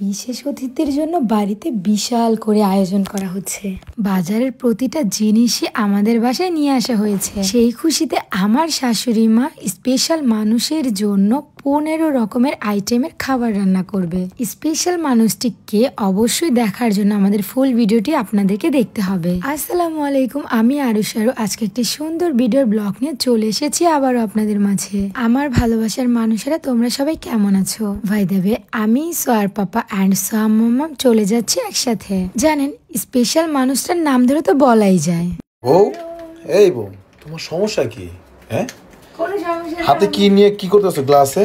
বিশেষ অতিথির জন্য বাড়িতে বিশাল করে আয়োজন করা হচ্ছে। বাজারের প্রতিটা জিনিসই আমাদের বাসায় নিয়ে আসা হয়েছে। সেই খুশিতে আমার শাশুড়ি মা স্পেশাল মানুষের জন্য 15 রকমের আইটেমের খাবার রান্না করবে। স্পেশাল মানুষটি কে অবশ্যই দেখার জন্য আমাদের ফুল ভিডিওটি আপনাদেরকে দেখতে হবে। আসসালামু আলাইকুম, আমি আরুষারু। আজকে একটি সুন্দর ভিডিওর ব্লগ নিয়ে চলে এসেছি আবারও আপনাদের মাঝে। আমার ভালোবাসার মানুষেরা তোমরা সবাই কেমন আছো? ভাই দেবে আমি সোয়ার পাপা অ্যান্ড সোয়া মাম্মা চলে যাচ্ছি একসাথে। জানেন, স্পেশাল মানুষটার নাম ধরে তো বলাই যায়। বউ, এই বউ, তোমার সমস্যা কি? হ্যাঁ, হাতে কি নিয়ে কি করতেছো? গ্লাসে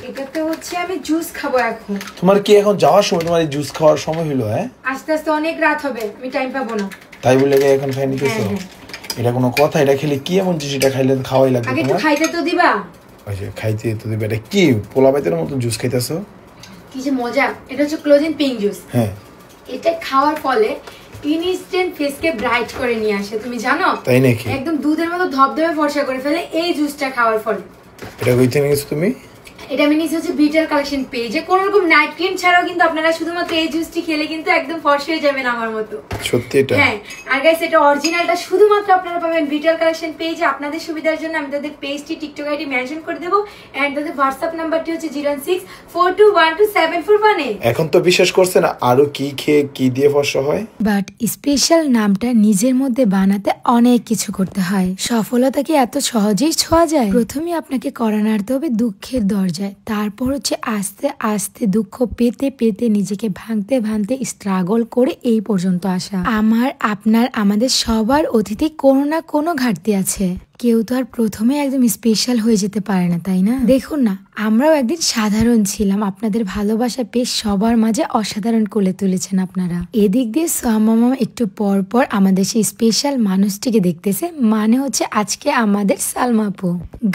এটাতে হচ্ছে আমি জুস খাবো এখন। তোমার কি এখন যাওয়ার সময়? তোমার এই জুস খাওয়ার সময় হলো? হ্যাঁ, আস্তে আস্তে অনেক রাত হবে, আমি টাইম পাবো না। তাই বলে এখন খাই নিতেছো? এটা কোনো কথা? এটা খেলে কি এমন জিনিস? এটা খাইলে খাওয়াই লাগবে। আগে তো খাইতে তো দিবা। আচ্ছা, খাইতে তো দিবা। এটা কি পোলাপাইতের মতো জুস খাইতেছো? কি যে মজা! এটা হচ্ছে ক্লোজিন পিঙ্ক জুস। হ্যাঁ, এটা খাওয়ার ফলে ইনস্ট্যান্ট ফেসকে ব্রাইট করে নিয়ে আসে, তুমি জানো? তাই নাকি? একদম দুধের মতো ধবধবে ফর্সা করে ফেলে এই জুসটা খাওয়ার ফলে। এটা কইতে নিয়েছো তুমি? এটা আমি নিয়েছি হচ্ছে বিটাল কালেকশন পেজে। কোন রকম নাইট ক্রিম ছাড়াও কিন্তু আপনারা শুধুমাত্র এই জুসটি খেলে কিন্তু একদম ফর্সা হয়ে যাবেন আমার মতো। সত্যি এটা? হ্যাঁ, আর গাইস এটা অরিজিনালটা শুধুমাত্র আপনারা পাবেন বিটাল কালেকশন পেজে। আপনাদের সুবিধার জন্য আমি তাদের পেজটি টিকটক আইডি মেনশন করে দেব এন্ড তাদের হোয়াটসঅ্যাপ নাম্বারটি হচ্ছে 01642127418। এখন তো বিশ্বাস করছে না আরো কি খেয়ে কি দিয়ে ফর্সা হয়। বাট স্পেশাল নামটা নিজের মধ্যে বানাতে অনেক কিছু করতে হয়। সফলতা কি এত সহজেই ছোঁয়া যায়? প্রথমে আপনাকে কড়া নাড়তে হবে দুঃখের দরজায়, তারপর হচ্ছে আস্তে আস্তে দুঃখ পেতে পেতে নিজেকে ভাঙতে ভাঙতে স্ট্রাগল করে এই পর্যন্ত আসা। আমার, আপনার, আমাদের সবার অতীতে কোনো না কোনো ঘাটতি আছে। কেউ তো আর প্রথমে একদম স্পেশাল হয়ে যেতে পারে না, তাই না? দেখুন না, আমরাও একদিন সাধারণ ছিলাম। আপনাদের ভালোবাসা পেয়ে সবার মাঝে অসাধারণ করে তুলেছেন আপনারা। এদিক দিয়ে সোয়া মামা একটু পর পর আমাদের সেই স্পেশাল মানুষটিকে দেখতেছে, মানে হচ্ছে আজকে আমাদের সালমা আপু।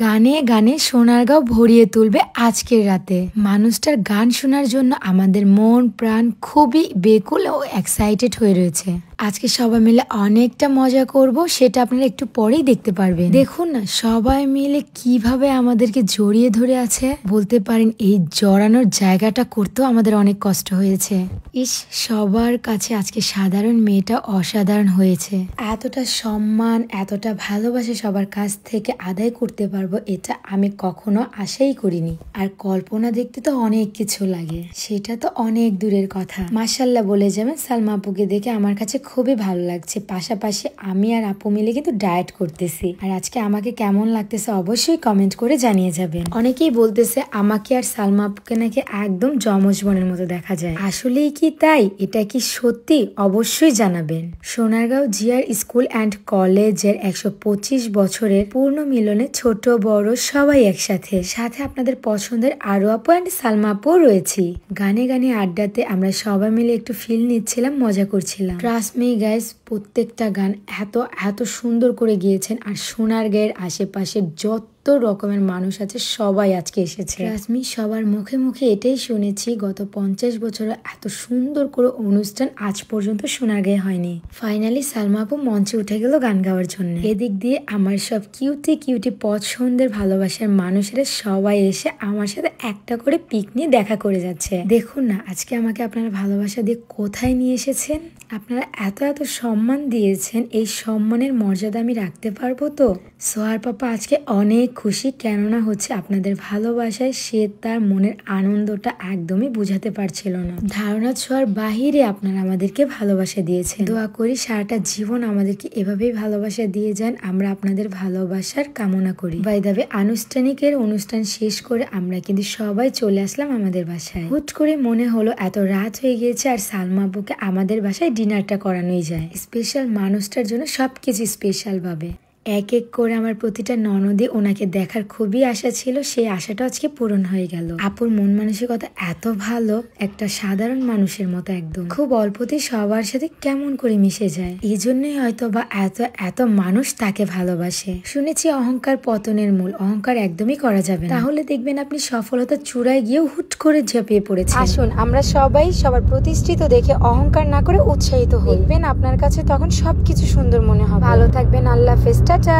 গানে গানে সোনারগাঁও ভরিয়ে তুলবে আজকের রাতে। মানুষটার গান শোনার জন্য আমাদের মন প্রাণ খুবই বেকুল ও এক্সাইটেড হয়ে রয়েছে। আজকে সবাই মিলে অনেকটা মজা করব, সেটা আপনারা একটু পরেই দেখতে পারবেন। দেখুন না, সবাই মিলে কিভাবে আমাদেরকে জড়িয়ে ধরে আছে। বলতে পারেন এই জড়ানোর জায়গাটা করতেও আমাদের অনেক কষ্ট হয়েছে। ইস, সবার কাছে আজকে সাধারণ মেয়েটা অসাধারণ হয়েছে। এতটা সম্মান, এতটা ভালোবাসা সবার কাছ থেকে আদায় করতে পারবো এটা আমি কখনো আশাই করিনি। আর কল্পনা দেখতে তো অনেক কিছু লাগে, সেটা তো অনেক দূরের কথা। মাশাআল্লাহ বলে যাবেন। সালমা আপুকে দেখে আমার কাছে খুবই ভালো লাগছে। পাশাপাশি আমি আর আপু মিলে কিন্তু ডায়েট করতেছি। আর আজকে আমাকে কেমন লাগতেছে অবশ্যই কমেন্ট করে জানিয়ে যাবেন। অনেকেই বলতেছে আমাকে আর সালমা আপুকে নাকি একদম যমজ বোনের মতো দেখা যায়। আসলেই কি তাই? এটা কি সত্যি? অবশ্যই জানাবেন। সোনারগাঁও জিআর স্কুল অ্যান্ড কলেজের 125 বছরের পূর্ণ মিলনে ছোট বড় সবাই একসাথে। সাথে আপনাদের পছন্দের আরো আপু অ্যান্ড সালমা আপুও রয়েছি। গানে গানে আড্ডাতে আমরা সবাই মিলে একটু ফিল নিচ্ছিলাম, মজা করছিলাম। ট্রাস্ট মি গাইস, প্রত্যেকটা গান এত এত সুন্দর করে গিয়েছেন। আর সোনারগাঁয়ের আশেপাশে যত রকমের মানুষ আছে সবাই আজকে এসেছে। আমি সবার মুখে মুখে এটাই শুনেছি, গত 50 বছরে এত সুন্দর করে অনুষ্ঠান আজ পর্যন্ত সোনারগাঁয়ে হয়নি। ফাইনালি সালমা আপু মঞ্চে উঠে গেল গান গাওয়ার জন্য। এদিক দিয়ে আমার সব কিউটি কিউটি পছন্দের ভালোবাসার মানুষেরা সবাই এসে আমার সাথে একটা করে পিক নিয়ে দেখা করে যাচ্ছে। দেখুন না, আজকে আমাকে আপনারা ভালোবাসা দিয়ে কোথায় নিয়ে এসেছেন। আপনারা এত এত সম্মান দিয়েছেন, এই সম্মানের মর্যাদা আমি রাখতে পারবো তো? সোহার পাপা আজকে অনেক খুশি, কেননা হচ্ছে আপনাদের ভালোবাসায় সে তার মনের আনন্দটা একদমই বুঝাতে পারছিল না। ধারণা ছোঁয়ার বাহিরে আপনারা আমাদেরকে ভালোবাসা দিয়েছেন। দোয়া করি সারাটা জীবন আমাদেরকে এভাবেই ভালোবাসা দিয়ে যান। আমরা আপনাদের ভালোবাসার কামনা করি। বাই দ্য ওয়ে, আনুষ্ঠানিকের অনুষ্ঠান শেষ করে আমরা কিন্তু সবাই চলে আসলাম আমাদের বাসায়। হুট করে মনে হলো এত রাত হয়ে গিয়েছে আর সালমা আপুকে আমাদের বাসায় ডিনারটা করানোই যায়। স্পেশাল মানুষটার জন্য সবকিছু স্পেশাল ভাবে। এক এক করে আমার প্রতিটা ননদে ওনাকে দেখার খুবই আশা ছিল, সেই আশাটা আজকে পূরণ হয়ে গেল। আপুর মন মানসিকতা এত ভালো, একটা সাধারণ মানুষের মতো একদম। খুব অল্পতেই সবার সাথে কেমন করে মিশে যায়। এই জন্যই হয়তো বা এত এত মানুষ তাকে ভালোবাসে। শুনেছি অহংকার পতনের মূল, অহংকার একদমই করা যাবে না, তাহলে দেখবেন আপনি সফলতার চূড়ায় গিয়েও হুট করে ঝাঁপিয়ে পড়েছে। আসুন আমরা সবাই সবার প্রতিষ্ঠিত দেখে অহংকার না করে উৎসাহিত হই। দেখবেন আপনার কাছে তখন সবকিছু সুন্দর মনে হবে। ভালো থাকবেন, আল্লাহ হাফেজ, টাটা।